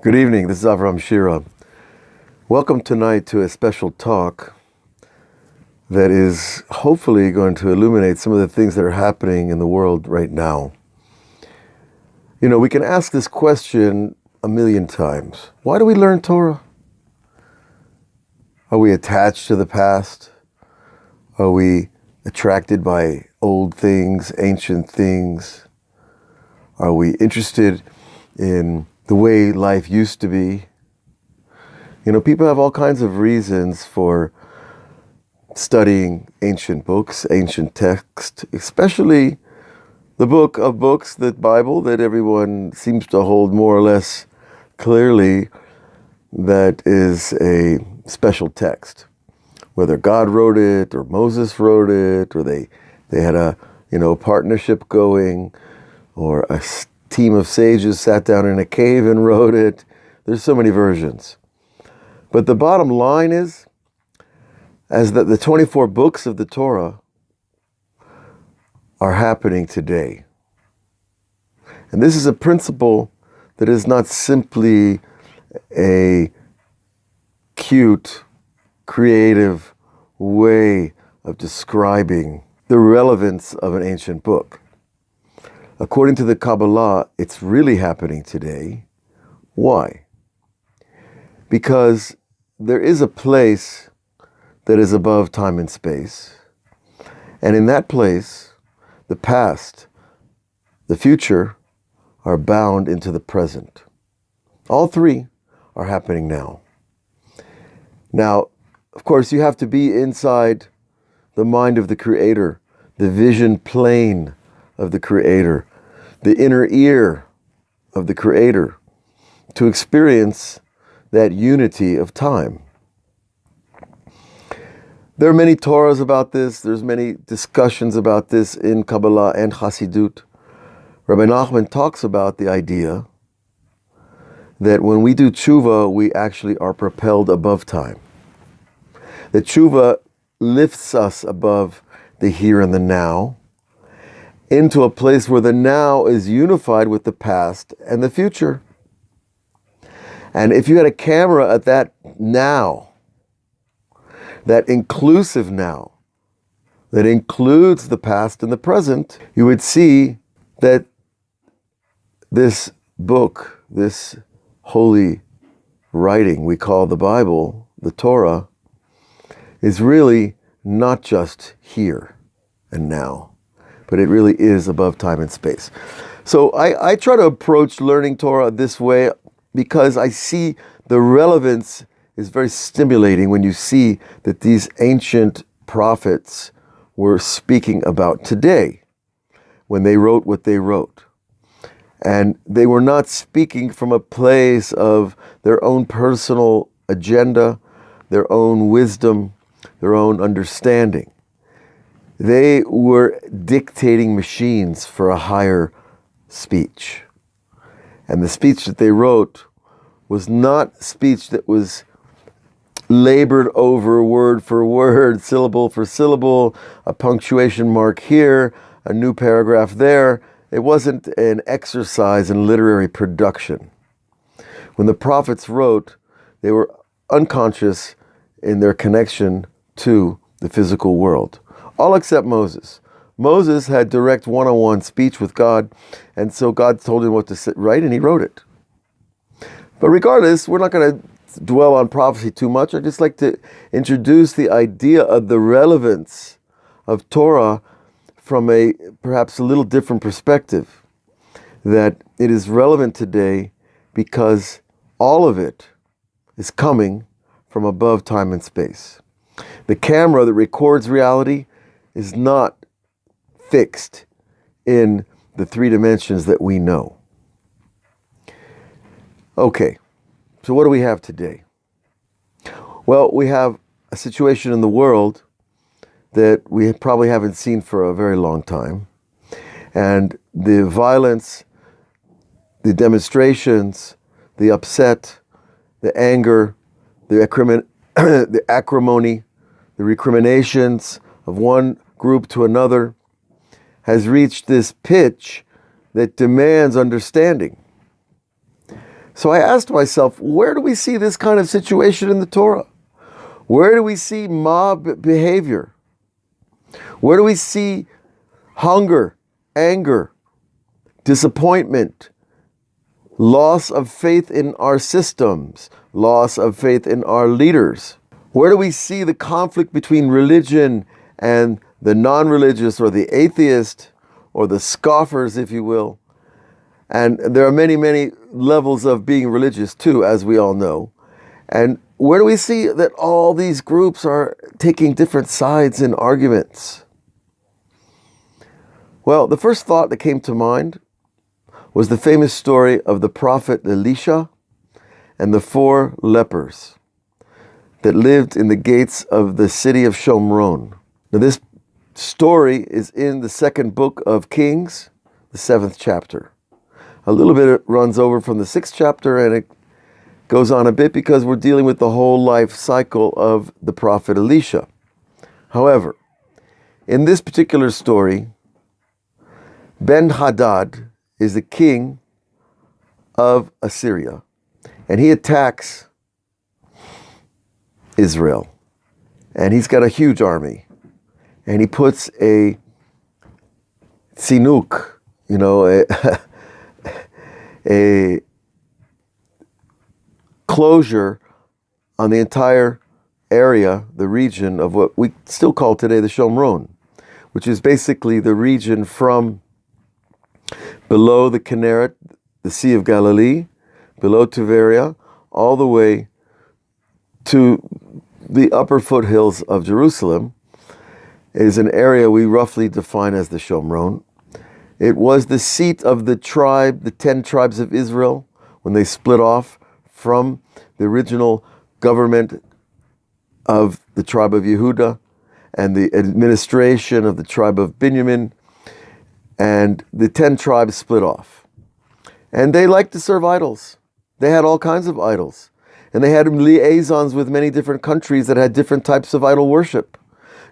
Good evening, this is Rav Shira. Welcome tonight to a special talk that is hopefully going to illuminate some of the things that are happening in the world right now. You know, we can ask this question a million times. Why do we learn Torah? Are we attached to the past? Are we attracted by old things, ancient things? Are we interested in the way life used to be? You know, people have all kinds of reasons for studying ancient books, ancient texts, especially the book of books, the Bible, that everyone seems to hold more or less clearly that is a special text. Whether God wrote it or Moses wrote it, or they had a partnership going, or a team of sages sat down in a cave and wrote it. There's so many versions. But the bottom line is, as that the 24 books of the Torah are happening today. And this is a principle that is not simply a cute, creative way of describing the relevance of an ancient book. According to the Kabbalah, it's really happening today. Why? Because there is a place that is above time and space. And in that place, the past, the future, are bound into the present. All three are happening now. Now, of course, you have to be inside the mind of the Creator, the vision plane of the Creator, the inner ear of the Creator, to experience that unity of time. There are many Torahs about this. There's many discussions about this in Kabbalah and Hasidut. Rabbi Nachman talks about the idea that when we do tshuva, we actually are propelled above time. The tshuva lifts us above the here and the now, into a place where the now is unified with the past and the future. And if you had a camera at that now, that inclusive now, that includes the past and the present, you would see that this book, this holy writing we call the Bible, the Torah, is really not just here and now, but it really is above time and space. So I try to approach learning Torah this way because I see the relevance is very stimulating when you see that these ancient prophets were speaking about today when they wrote what they wrote. And they were not speaking from a place of their own personal agenda, their own wisdom, their own understanding. They were dictating machines for a higher speech. And the speech that they wrote was not speech that was labored over word for word, syllable for syllable, a punctuation mark here, a new paragraph there. It wasn't an exercise in literary production. When the prophets wrote, they were unconscious in their connection to the physical world. All except Moses. Moses had direct one-on-one speech with God, and so God told him what to write, and he wrote it. But regardless, we're not going to dwell on prophecy too much. I'd just like to introduce the idea of the relevance of Torah from a perhaps a little different perspective, that it is relevant today because all of it is coming from above time and space. The camera that records reality is not fixed in the three dimensions that we know. Okay, so what do we have today? Well, we have a situation in the world that we probably haven't seen for a very long time. And the violence, the demonstrations, the upset, the anger, the acrimony, the recriminations of one group to another has reached this pitch that demands understanding. So I asked myself, where do we see this kind of situation in the Torah? Where do we see mob behavior? Where do we see hunger, anger, disappointment, loss of faith in our systems, loss of faith in our leaders? Where do we see the conflict between religion and the non-religious, or the atheist, or the scoffers, if you will? And there are many, many levels of being religious too, as we all know. And where do we see that all these groups are taking different sides in arguments? Well, the first thought that came to mind was the famous story of the prophet Elisha and the 4 lepers that lived in the gates of the city of Shomron. Now, this story is in the 2nd book of Kings, the 7th chapter. A little bit it runs over from the 6th chapter, and it goes on a bit because we're dealing with the whole life cycle of the prophet Elisha. However, in this particular story, Ben-Hadad is the king of Assyria, and he attacks Israel. And he's got a huge army. And he puts a tzinuk, a closure on the entire area, the region of what we still call today the Shomron, which is basically the region from below the Kinneret, the Sea of Galilee, below Tiberia, all the way to the upper foothills of Jerusalem. Is an area we roughly define as the Shomron. It was the seat of the 10 tribes of Israel, when they split off from the original government of the tribe of Yehuda and the administration of the tribe of Benjamin, and the 10 tribes split off. And they liked to serve idols. They had all kinds of idols. And they had liaisons with many different countries that had different types of idol worship.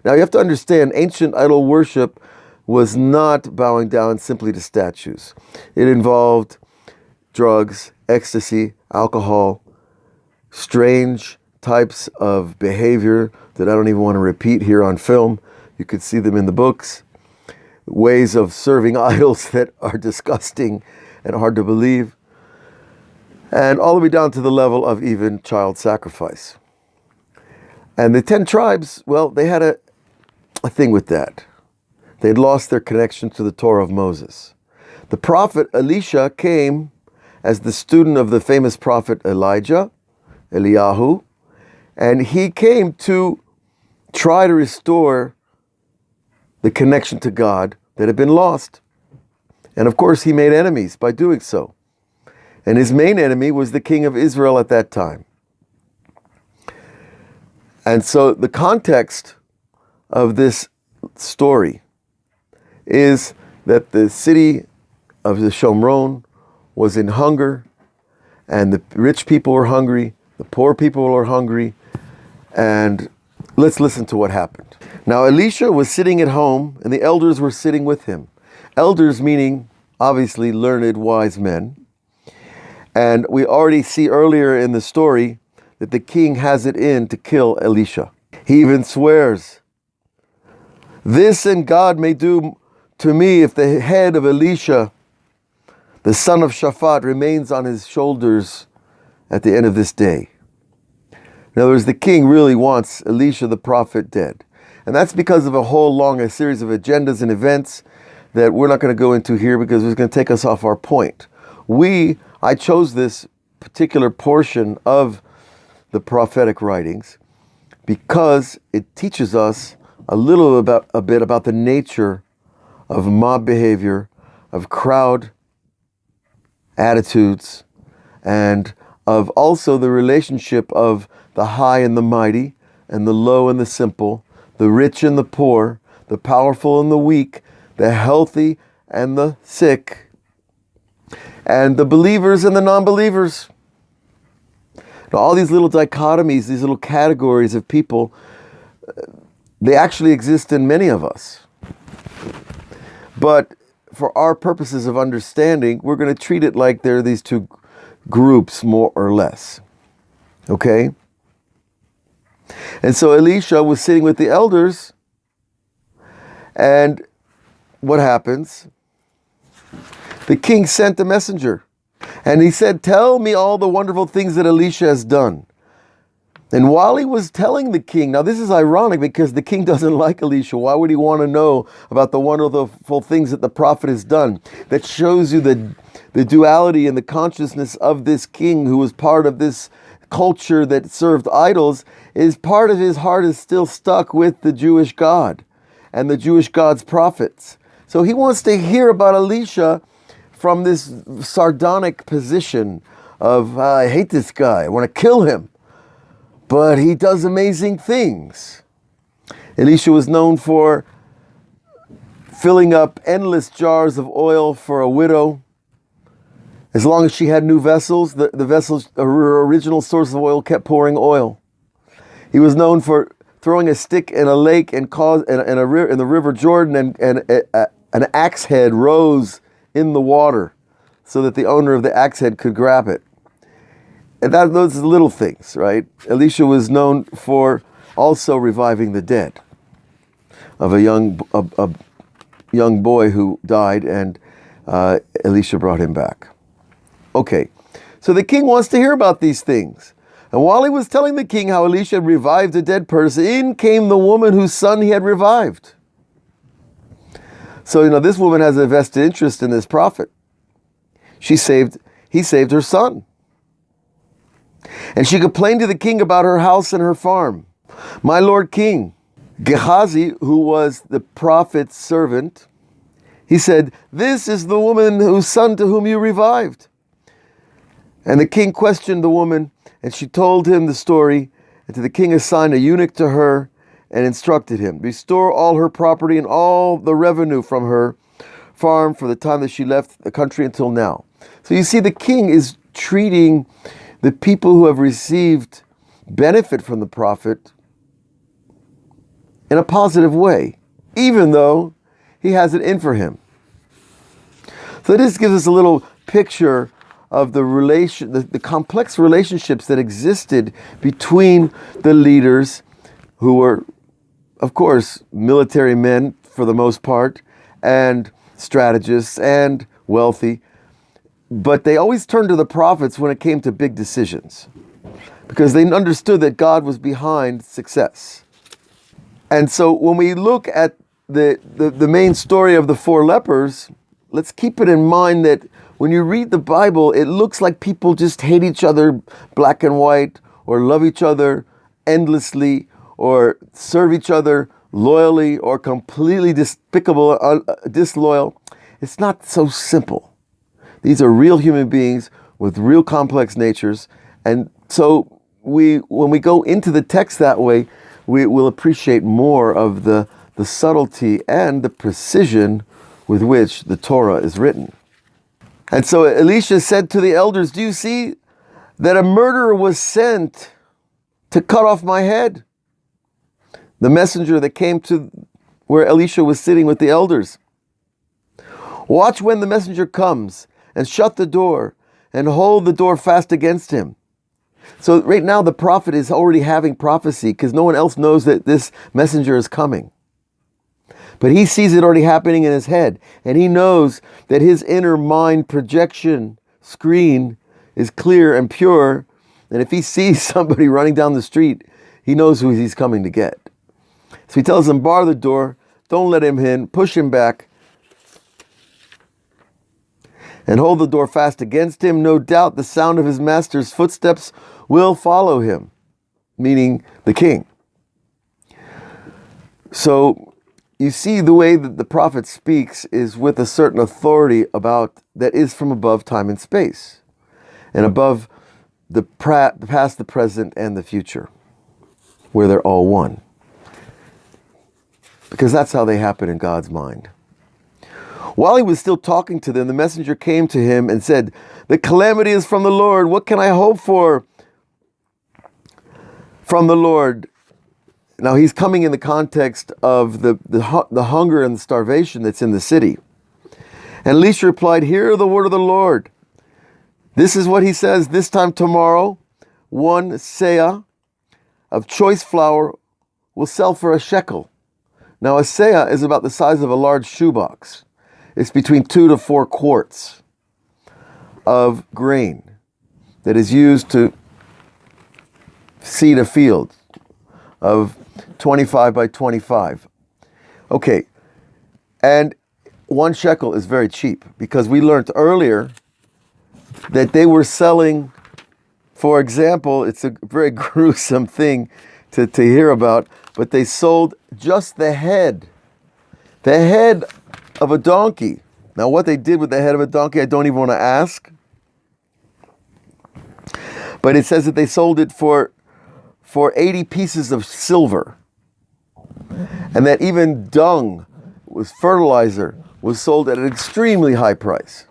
Now you have to understand, ancient idol worship was not bowing down simply to statues. It involved drugs, ecstasy, alcohol, strange types of behavior that I don't even want to repeat here on film. You could see them in the books. Ways of serving idols that are disgusting and hard to believe. And all the way down to the level of even child sacrifice. And the 10 tribes, well, they had a thing with that. They'd lost their connection to the Torah of Moses. The prophet Elisha came as the student of the famous prophet Elijah, Eliyahu, and he came to try to restore the connection to God that had been lost. And of course, he made enemies by doing so. And his main enemy was the king of Israel at that time. And so the context of this story is that the city of the Shomron was in hunger, and the rich people were hungry, the poor people were hungry, and let's listen to what happened. Now Elisha was sitting at home, and the elders were sitting with him. Elders meaning, obviously, learned, wise men. And we already see earlier in the story that the king has it in to kill Elisha. He even swears, "This and God may do to me if the head of Elisha, the son of Shaphat, remains on his shoulders at the end of this day." In other words, the king really wants Elisha the prophet dead. And that's because of a series of agendas and events that we're not going to go into here because it's going to take us off our point. I chose this particular portion of the prophetic writings because it teaches us a bit about the nature of mob behavior, of crowd attitudes, and of also the relationship of the high and the mighty, and the low and the simple, the rich and the poor, the powerful and the weak, the healthy and the sick, and the believers and the non-believers. Now, all these little dichotomies, these little categories of people, they actually exist in many of us. But for our purposes of understanding, we're going to treat it like there are these two groups, more or less. Okay? And so Elisha was sitting with the elders, and what happens? The king sent a messenger, and he said, "Tell me all the wonderful things that Elisha has done." And while he was telling the king, now this is ironic because the king doesn't like Elisha. Why would he want to know about the wonderful things that the prophet has done? That shows you the duality and the consciousness of this king who was part of this culture that served idols. Is part of his heart is still stuck with the Jewish God and the Jewish God's prophets. So he wants to hear about Elisha from this sardonic position of, I hate this guy, I want to kill him. But he does amazing things. Elisha was known for filling up endless jars of oil for a widow. As long as she had new vessels, the vessels, her original source of oil kept pouring oil. He was known for throwing a stick in a lake and in the river Jordan, and an axe head rose in the water so that the owner of the axe head could grab it. And those are little things, right? Elisha was known for also reviving the dead of a young boy who died, and Elisha brought him back. Okay, so the king wants to hear about these things. And while he was telling the king how Elisha had revived a dead person, in came the woman whose son he had revived. So, this woman has a vested interest in this prophet. He saved her son. And she complained to the king about her house and her farm. "My lord king," Gehazi, who was the prophet's servant, he said, "This is the woman whose son to whom you revived." And the king questioned the woman, and she told him the story, and to the king assigned a eunuch to her and instructed him, "Restore all her property and all the revenue from her farm for the time that she left the country until now." So you see, the king is treating the people who have received benefit from the prophet in a positive way, even though he has it in for him. So this gives us a little picture of the complex relationships that existed between the leaders, who were, of course, military men for the most part, and strategists and wealthy. But they always turned to the prophets when it came to big decisions, because they understood that God was behind success. And so when we look at the main story of the four lepers, let's keep it in mind that when you read the Bible, it looks like people just hate each other black and white, or love each other endlessly, or serve each other loyally, or completely despicable, disloyal. It's not so simple. These are real human beings with real complex natures. And so when we go into the text that way, we will appreciate more of the subtlety and the precision with which the Torah is written. And so Elisha said to the elders, "Do you see that a murderer was sent to cut off my head?" The messenger that came to where Elisha was sitting with the elders. "Watch when the messenger comes, and shut the door, and hold the door fast against him." So right now the prophet is already having prophecy, because no one else knows that this messenger is coming. But he sees it already happening in his head, and he knows that his inner mind projection screen is clear and pure, and if he sees somebody running down the street, he knows who he's coming to get. So he tells him, "Bar the door, don't let him in, push him back, and hold the door fast against him. No doubt the sound of his master's footsteps will follow him," meaning the king. So you see, the way that the prophet speaks is with a certain authority that is from above time and space, and above the past, the present, and the future, where they're all one. Because that's how they happen in God's mind. While he was still talking to them, the messenger came to him and said, "The calamity is from the Lord. What can I hope for from the Lord?" Now he's coming in the context of the hunger and the starvation that's in the city. And Elisha replied, "Hear the word of the Lord. This is what he says, this time tomorrow, 1 seah of choice flour will sell for a shekel. Now a seah is about the size of a large shoebox. It's between 2 to 4 quarts of grain that is used to seed a field of 25 by 25. Okay, and 1 shekel is very cheap because we learned earlier that they were selling, for example, it's a very gruesome thing to hear about, but they sold just the head of a donkey. Now what they did with the head of a donkey, I don't even want to ask. But it says that they sold it for 80 pieces of silver. And that even dung, was fertilizer, was sold at an extremely high price.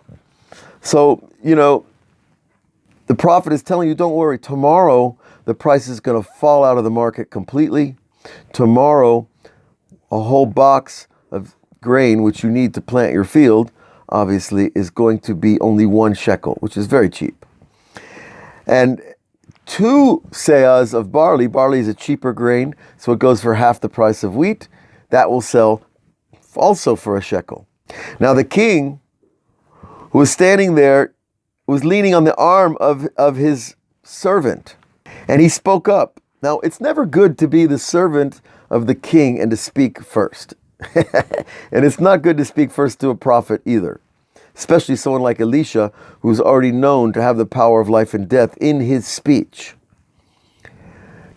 So, the prophet is telling you, don't worry, tomorrow the price is going to fall out of the market completely. Tomorrow, a whole box of grain, which you need to plant your field, obviously, is going to be only 1 shekel, which is very cheap. And 2 seahs of barley. Barley is a cheaper grain, so it goes for half the price of wheat. That will sell also for a shekel. Now the king, who was standing there, was leaning on the arm of his servant, and he spoke up. Now, it's never good to be the servant of the king and to speak first. And it's not good to speak first to a prophet either, especially someone like Elisha, who's already known to have the power of life and death in his speech.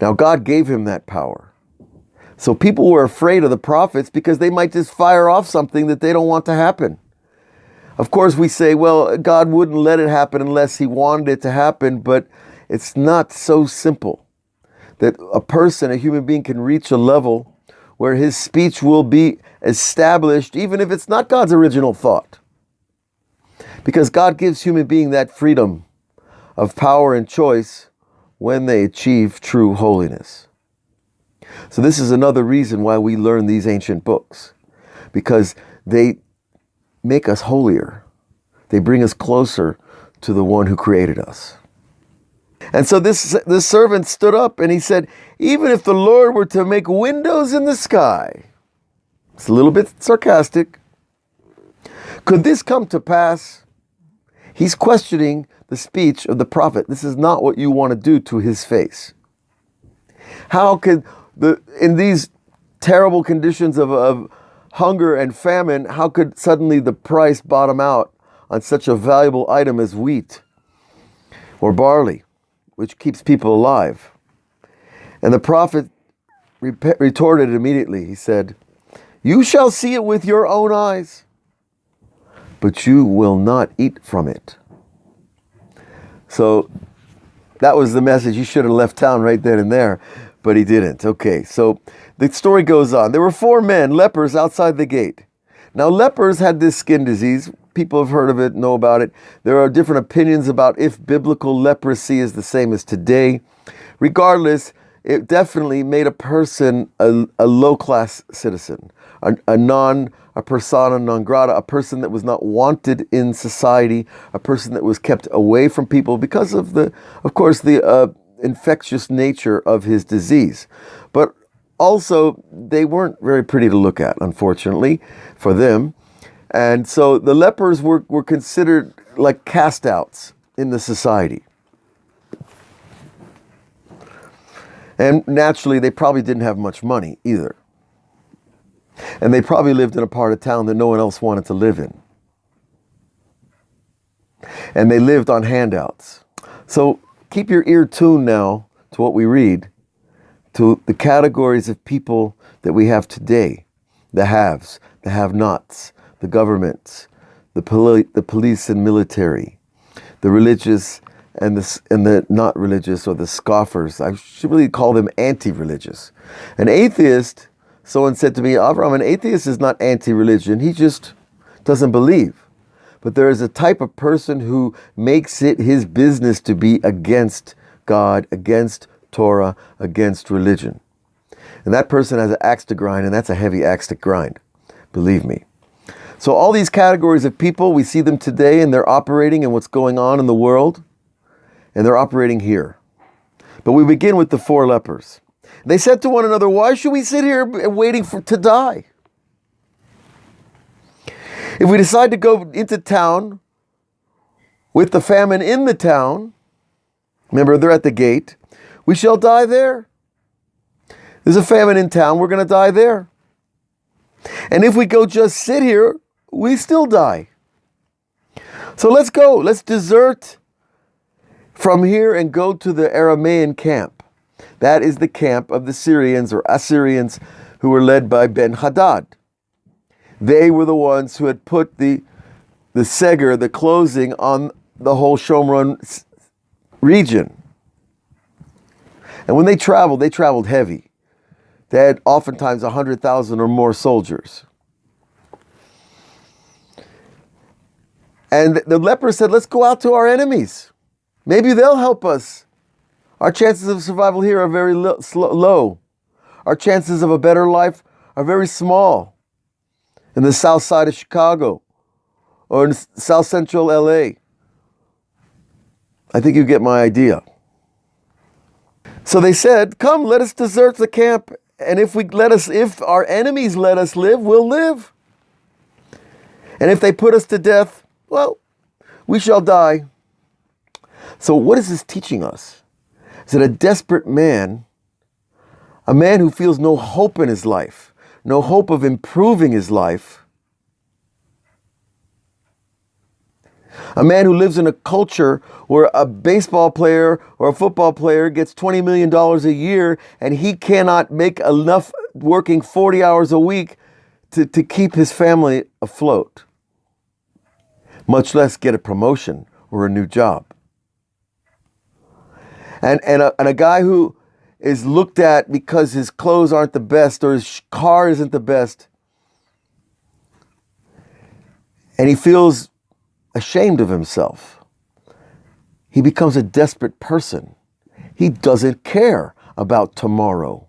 Now, God gave him that power. So people were afraid of the prophets because they might just fire off something that they don't want to happen. Of course, we say, well, God wouldn't let it happen unless he wanted it to happen, but it's not so simple that a person, a human being, can reach a level where his speech will be established, even if it's not God's original thought. Because God gives human being that freedom of power and choice when they achieve true holiness. So this is another reason why we learn these ancient books, because they make us holier. They bring us closer to the one who created us. And so this servant stood up and he said, even if the Lord were to make windows in the sky, it's a little bit sarcastic, could this come to pass? He's questioning the speech of the prophet. This is not what you want to do to his face. How could in these terrible conditions of hunger and famine, how could suddenly the price bottom out on such a valuable item as wheat or barley, which keeps people alive? And the prophet retorted immediately. He said, you shall see it with your own eyes, but you will not eat from it. So that was the message. He should have left town right then and there, but he didn't. Okay, so the story goes on. There were 4 men, lepers, outside the gate. Now, lepers had this skin disease. People have heard of it, know about it. There are different opinions about if biblical leprosy is the same as today. Regardless, it definitely made a person a low-class citizen, a persona non grata, a person that was not wanted in society, a person that was kept away from people because of the infectious nature of his disease. But also, they weren't very pretty to look at, unfortunately, for them. And so the lepers were considered like cast-outs in the society. And naturally, they probably didn't have much money either. And they probably lived in a part of town that no one else wanted to live in. And they lived on handouts. So keep your ear tuned now to what we read, to the categories of people that we have today: the haves, the have-nots, the governments, the police and military, the religious and the not religious, or the scoffers. I should really call them anti-religious. An atheist, someone said to me, Avraham, an atheist is not anti-religion, he just doesn't believe. But there is a type of person who makes it his business to be against God, against Torah, against religion. And that person has an axe to grind, and that's a heavy axe to grind, believe me. So all these categories of people, we see them today and they're operating in what's going on in the world, and they're operating here. But we begin with the 4 lepers. They said to one another, why should we sit here waiting to die? If we decide to go into town with the famine in the town, remember they're at the gate, we shall die there. There's a famine in town, we're going to die there. And if we go just sit here, we still die. So let's go, let's desert from here and go to the Aramean camp. That is the camp of the Syrians or Assyrians who were led by Ben-Hadad. They were the ones who had put the seger, the closing on the whole Shomron region. And when they traveled heavy. They had oftentimes 100,000 or more soldiers. And the lepers said, let's go out to our enemies. Maybe they'll help us. Our chances of survival here are very low. Our chances of a better life are very small. In the south side of Chicago or in south central LA. I think you get my idea. So they said, come, let us desert the camp. And if our enemies let us live, we'll live. And if they put us to death, well, we shall die. So what is this teaching us? Is that a desperate man, a man who feels no hope in his life, no hope of improving his life, a man who lives in a culture where a baseball player or a football player gets $20 million a year and he cannot make enough working 40 hours a week to keep his family afloat, much less get a promotion or a new job. And a guy who is looked at because his clothes aren't the best or his car isn't the best, and he feels ashamed of himself. He becomes a desperate person. He doesn't care about tomorrow.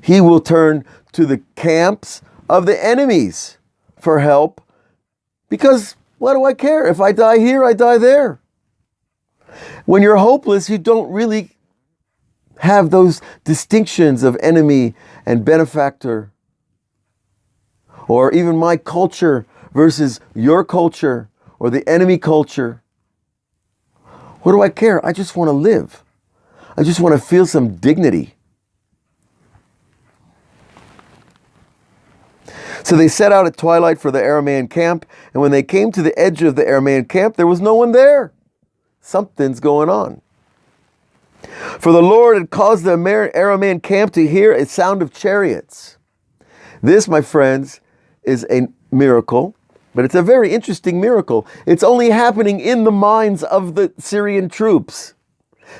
He will turn to the camps of the enemies for help because what do I care? If I die here, I die there. When you're hopeless, you don't really have those distinctions of enemy and benefactor, or even my culture versus your culture, or the enemy culture. What do I care? I just want to live. I just want to feel some dignity. So they set out at twilight for the Aramean camp, and when they came to the edge of the Aramean camp, there was no one there. Something's going on. For the Lord had caused the Aramean camp to hear a sound of chariots. This, my friends, is a miracle. But it's a very interesting miracle. It's only happening in the minds of the Syrian troops.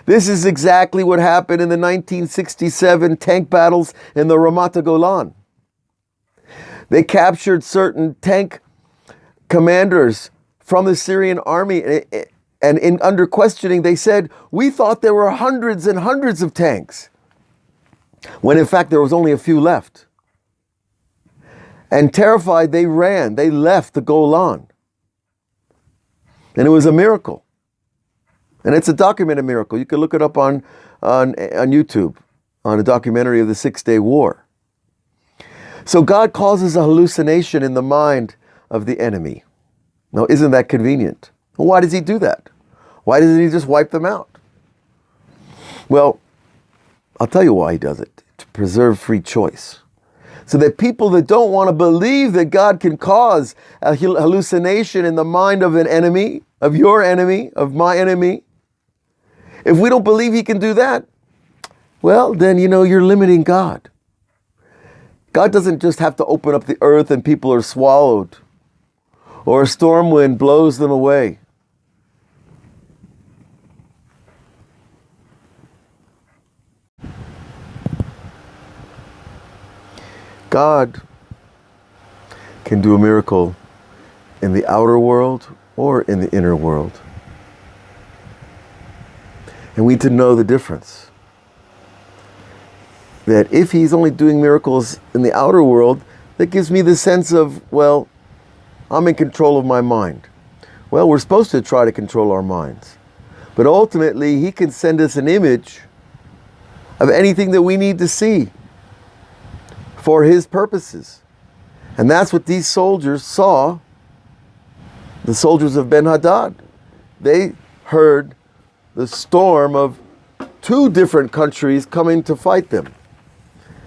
This is exactly what happened in the 1967 tank battles in the Ramat Golan. They captured certain tank commanders from the Syrian army, and under questioning they said, we thought there were hundreds and hundreds of tanks, when in fact there was only a few left. And terrified, they ran. They left the Golan. And it was a miracle. And it's a documented miracle. You can look it up on YouTube, on a documentary of the 6-Day War. So God causes a hallucination in the mind of the enemy. Now, isn't that convenient? Well, why does he do that? Why doesn't he just wipe them out? Well, I'll tell you why he does it. To preserve free choice. So that people that don't want to believe that God can cause a hallucination in the mind of an enemy, of your enemy, of my enemy, if we don't believe he can do that, well, then, you're limiting God. God doesn't just have to open up the earth and people are swallowed, or a storm wind blows them away. God can do a miracle in the outer world or in the inner world. And we need to know the difference. That if he's only doing miracles in the outer world, that gives me the sense of, well, I'm in control of my mind. Well, we're supposed to try to control our minds. But ultimately, he can send us an image of anything that we need to see for his purposes. And that's what these soldiers saw, the soldiers of Ben-Hadad. They heard the storm of 2 different countries coming to fight them.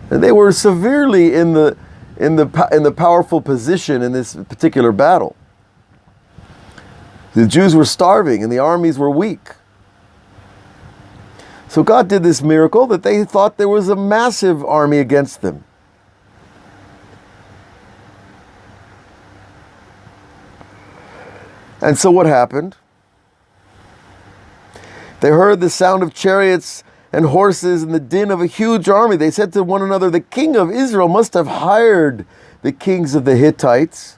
And they were severely in the powerful position in this particular battle. The Jews were starving and the armies were weak. So God did this miracle that they thought there was a massive army against them. And so what happened? They heard the sound of chariots and horses and the din of a huge army. They said to one another, the king of Israel must have hired the kings of the Hittites.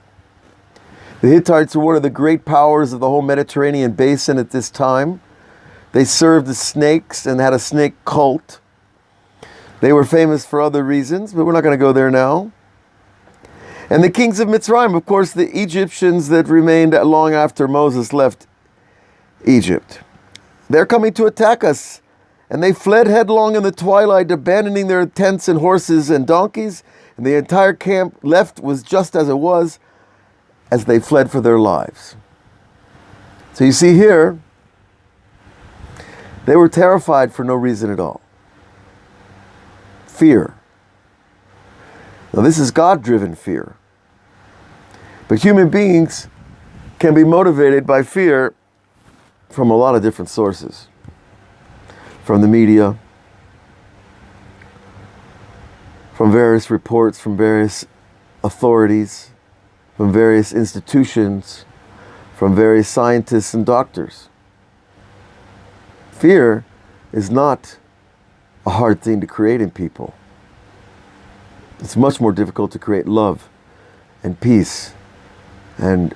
The Hittites were one of the great powers of the whole Mediterranean basin at this time. They served the snakes and had a snake cult. They were famous for other reasons, but we're not going to go there now. And the kings of Mitzrayim, of course, the Egyptians that remained long after Moses left Egypt. They're coming to attack us. And they fled headlong in the twilight, abandoning their tents and horses and donkeys. And the entire camp left was just as it was as they fled for their lives. So you see here, they were terrified for no reason at all. Fear. Now this is God-driven fear. But human beings can be motivated by fear from a lot of different sources. From the media, from various reports, from various authorities, from various institutions, from various scientists and doctors. Fear is not a hard thing to create in people. It's much more difficult to create love and peace and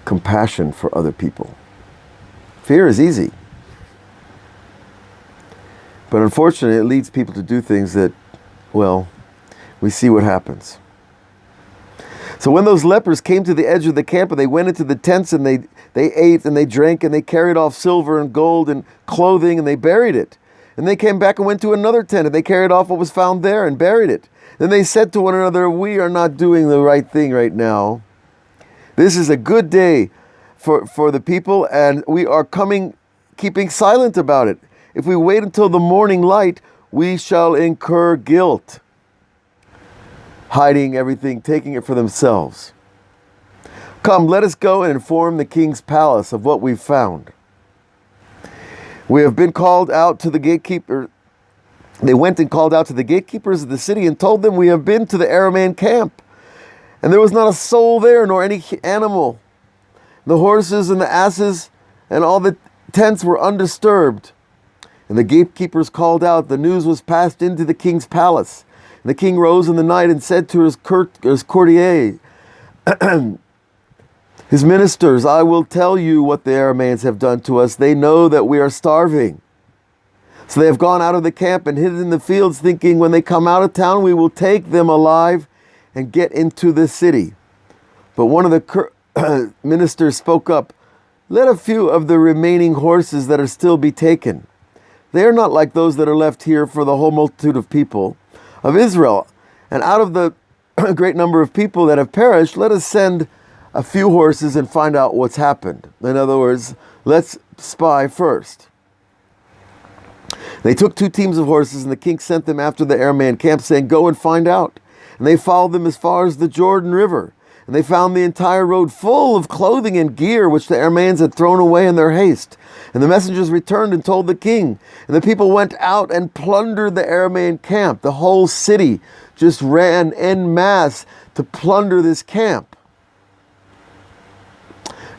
compassion for other people. Fear is easy. But unfortunately, it leads people to do things that, well, we see what happens. So when those lepers came to the edge of the camp and they went into the tents and they ate and they drank and they carried off silver and gold and clothing and they buried it. And they came back and went to another tent and they carried off what was found there and buried it. Then they said to one another, we are not doing the right thing right now. This is a good day for the people and we are keeping silent about it. If we wait until the morning light, we shall incur guilt. Hiding everything, taking it for themselves. Come, let us go and inform the king's palace of what we've found. We have been called out to the gatekeeper. They went and called out to the gatekeepers of the city and told them, we have been to the Aramean camp. And there was not a soul there, nor any animal. The horses and the asses and all the tents were undisturbed. And the gatekeepers called out, the news was passed into the king's palace. And the king rose in the night and said to his courtiers, his ministers, I will tell you what the Arameans have done to us. They know that we are starving. So they have gone out of the camp and hid in the fields, thinking when they come out of town, we will take them alive and get into the city. But one of the ministers spoke up, let a few of the remaining horses that are still be taken. They are not like those that are left here for the whole multitude of people of Israel. And out of the great number of people that have perished, let us send a few horses and find out what's happened. In other words, let's spy first. They took 2 teams of horses, and the king sent them after the Aramean camp, saying, go and find out. And they followed them as far as the Jordan River. And they found the entire road full of clothing and gear, which the Arameans had thrown away in their haste. And the messengers returned and told the king. And the people went out and plundered the Aramean camp. The whole city just ran en masse to plunder this camp.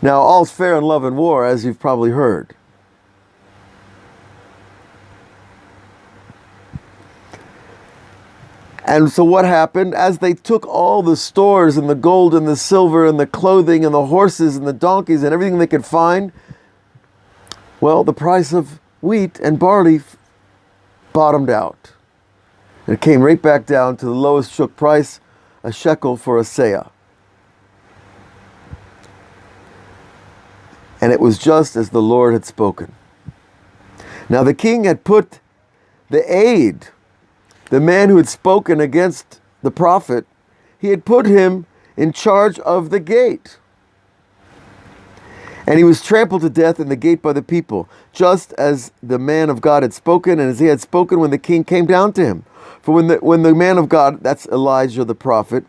Now, all's fair in love and war, as you've probably heard. And so what happened? As they took all the stores and the gold and the silver and the clothing and the horses and the donkeys and everything they could find, well, the price of wheat and barley bottomed out. And it came right back down to the lowest shook price, a shekel for a seah. And it was just as the Lord had spoken. Now the king had put the aide, the man who had spoken against the prophet, he had put him in charge of the gate. And he was trampled to death in the gate by the people, just as the man of God had spoken, and as he had spoken when the king came down to him. For when the man of God, that's Elijah the prophet,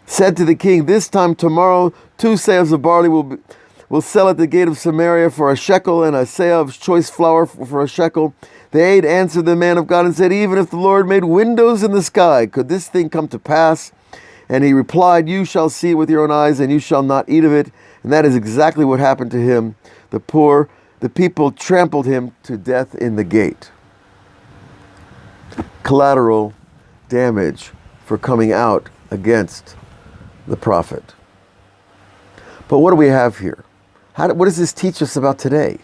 said to the king, "This time tomorrow 2 seahs of barley will sell at the gate of Samaria for a shekel, and a seah of choice flour for a shekel," the aide answered the man of God and said, "Even if the Lord made windows in the sky, could this thing come to pass?" And he replied, "You shall see it with your own eyes, and you shall not eat of it." And that is exactly what happened to him. The people trampled him to death in the gate. Collateral damage for coming out against the prophet. But what do we have here? What does this teach us about today?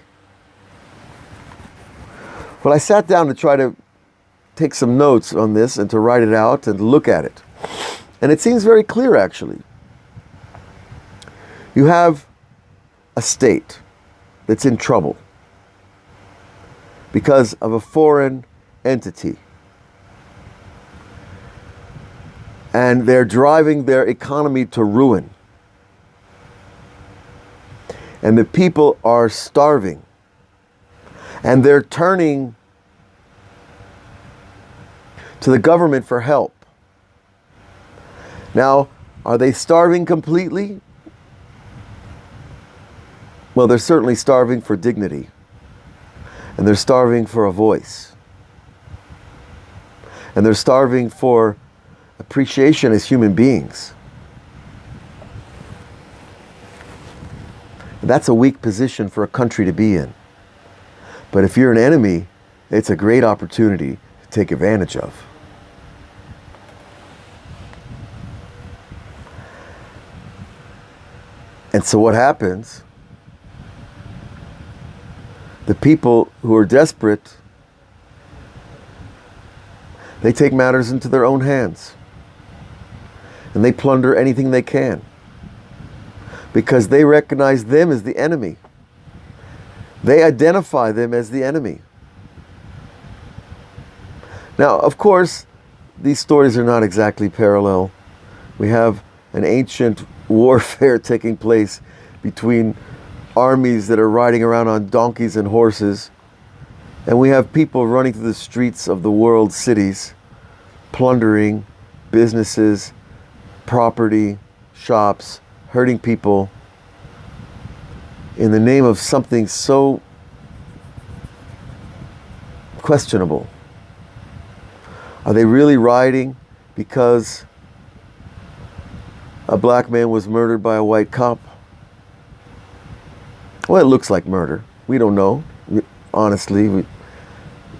Well, I sat down to try to take some notes on this and to write it out and look at it. And it seems very clear, actually. You have a state that's in trouble because of a foreign entity. And they're driving their economy to ruin. And the people are starving. And they're turning to the government for help. Now, are they starving completely? Well, they're certainly starving for dignity. And they're starving for a voice. And they're starving for appreciation as human beings. That's a weak position for a country to be in. But if you're an enemy, it's a great opportunity to take advantage of. And so what happens? The people who are desperate, they take matters into their own hands. And they plunder anything they can. Because they recognize them as the enemy. They identify them as the enemy. Now, of course, these stories are not exactly parallel. We have an ancient warfare taking place between armies that are riding around on donkeys and horses. And we have people running through the streets of the world cities, plundering businesses, property, shops, hurting people in the name of something so questionable. Are they really rioting because a black man was murdered by a white cop? Well, it looks like murder. We don't know, honestly.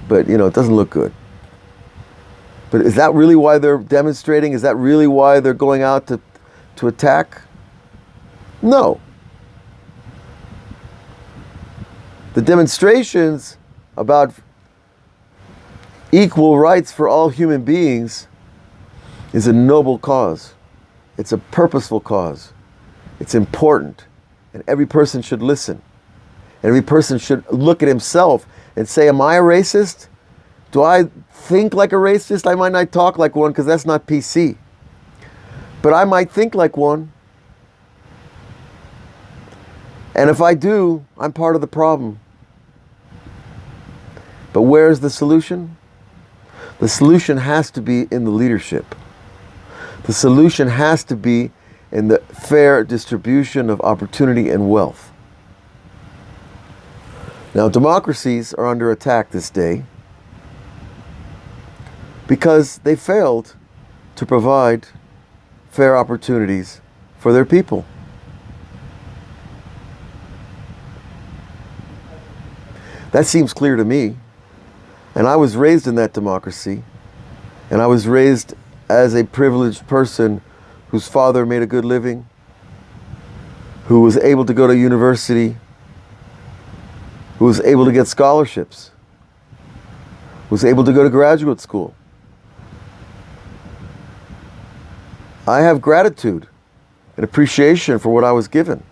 But, it doesn't look good. But is that really why they're demonstrating? Is that really why they're going out to attack? No. The demonstrations about equal rights for all human beings is a noble cause. It's a purposeful cause. It's important. And every person should listen. And every person should look at himself and say, am I a racist? Do I think like a racist? I might not talk like one because that's not PC. But I might think like one. And if I do, I'm part of the problem. But where's the solution? The solution has to be in the leadership. The solution has to be in the fair distribution of opportunity and wealth. Now, democracies are under attack this day because they failed to provide fair opportunities for their people. That seems clear to me. And I was raised in that democracy. And I was raised as a privileged person whose father made a good living, who was able to go to university, who was able to get scholarships, who was able to go to graduate school. I have gratitude and appreciation for what I was given.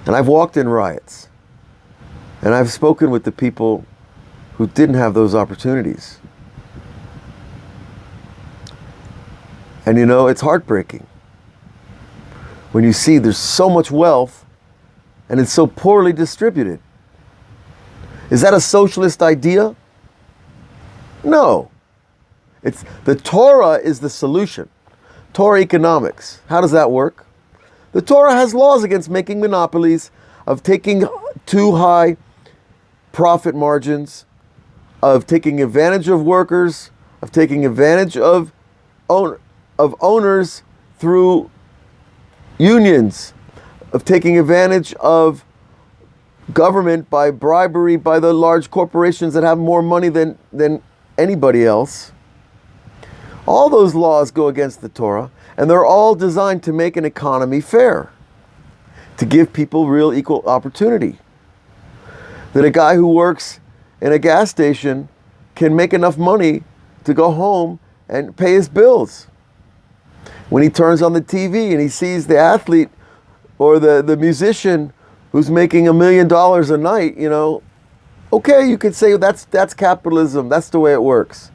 And I've walked in riots. And I've spoken with the people who didn't have those opportunities. And you know, it's heartbreaking when you see there's so much wealth and it's so poorly distributed. Is that a socialist idea? No. The Torah is the solution. Torah economics. How does that work? The Torah has laws against making monopolies, of taking too high profit margins, of taking advantage of workers, of taking advantage of owners through unions, of taking advantage of government by bribery by the large corporations that have more money than anybody else. All those laws go against the Torah, and they're all designed to make an economy fair, to give people real equal opportunity. That a guy who works in a gas station can make enough money to go home and pay his bills. When he turns on the TV and he sees the athlete or the musician who's making $1 million a night, you know, okay, you could say that's capitalism, that's the way it works.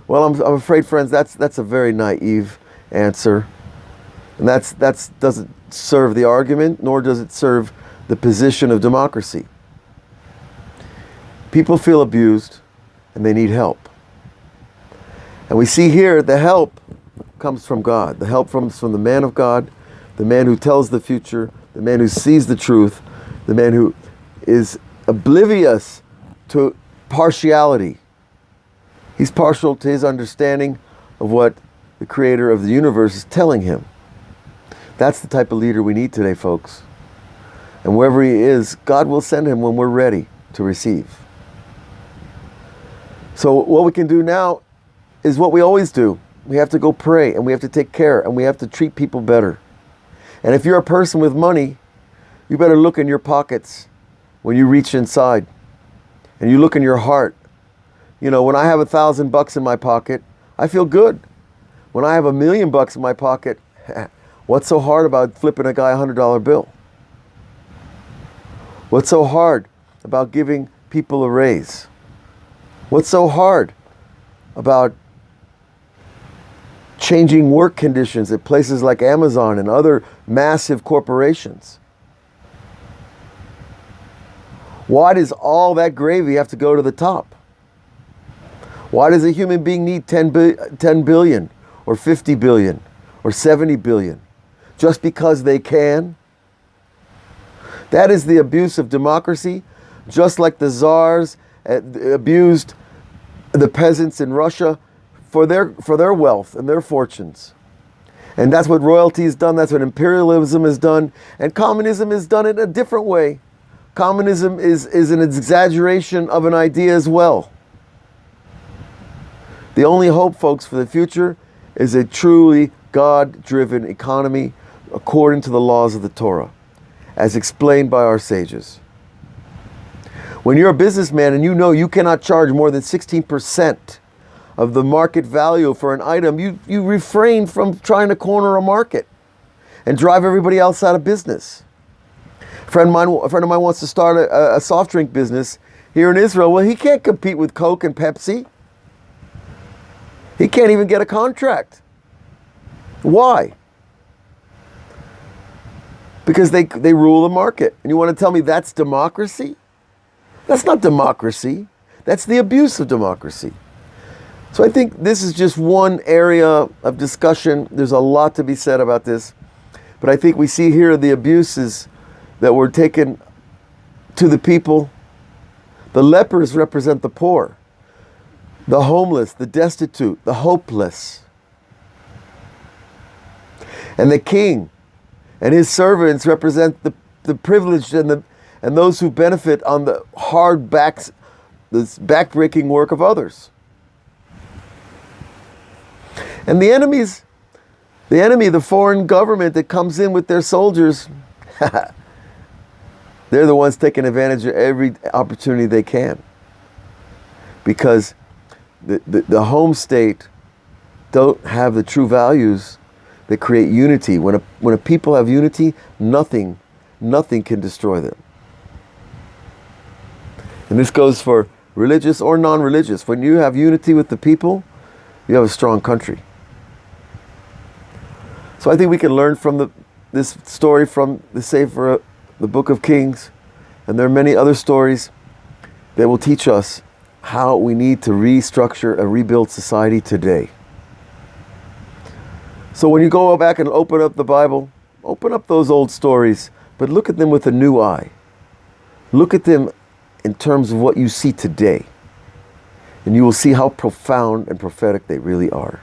Well, I'm afraid, friends, that's a very naive answer. And that's doesn't serve the argument, nor does it serve the position of democracy. People feel abused and they need help. And we see here the help comes from God. The help comes from the man of God, the man who tells the future, the man who sees the truth, the man who is oblivious to partiality. He's partial to his understanding of what the creator of the universe is telling him. That's the type of leader we need today, folks. And wherever he is, God will send him when we're ready to receive. So what we can do now is what we always do. We have to go pray, and we have to take care, and we have to treat people better. And if you're a person with money, you better look in your pockets when you reach inside. And you look in your heart. You know, when I have $1,000 in my pocket, I feel good. When I have $1 million in my pocket, what's so hard about flipping a guy a $100 bill? What's so hard about giving people a raise? What's so hard about changing work conditions at places like Amazon and other massive corporations? Why does all that gravy have to go to the top? Why does a human being need 10 billion or 50 billion or 70 billion? Just because they can? That is the abuse of democracy, just like the czars abused the peasants in Russia for their wealth and their fortunes. And that's what royalty has done, that's what imperialism has done, and communism has done it a different way. Communism is an exaggeration of an idea as well. The only hope, folks, for the future is a truly God-driven economy according to the laws of the Torah, as explained by our sages. When you're a businessman and you know you cannot charge more than 16% of the market value for an item, you refrain from trying to corner a market and drive everybody else out of business. A friend of mine wants to start a soft drink business here in Israel. Well, he can't compete with Coke and Pepsi. He can't even get a contract. Why? Because they rule the market. And you want to tell me that's democracy? That's not democracy. That's the abuse of democracy. So I think this is just one area of discussion. There's a lot to be said about this. But I think we see here the abuses that were taken to the people. The lepers represent the poor, the homeless, the destitute, the hopeless. And the king and his servants represent the privileged and those who benefit on the hard this backbreaking work of others. And the enemy, the foreign government that comes in with their soldiers, they're the ones taking advantage of every opportunity they can. Because the home state don't have the true values that create unity. When a people have unity, nothing nothing can destroy them. And this goes for religious or non-religious. When you have unity with the people, you have a strong country. So I think we can learn from this story from the Sefer, the Book of Kings, and there are many other stories that will teach us how we need to restructure and rebuild society today. So when you go back and open up the Bible, open up those old stories, but look at them with a new eye. Look at them in terms of what you see today. And you will see how profound and prophetic they really are.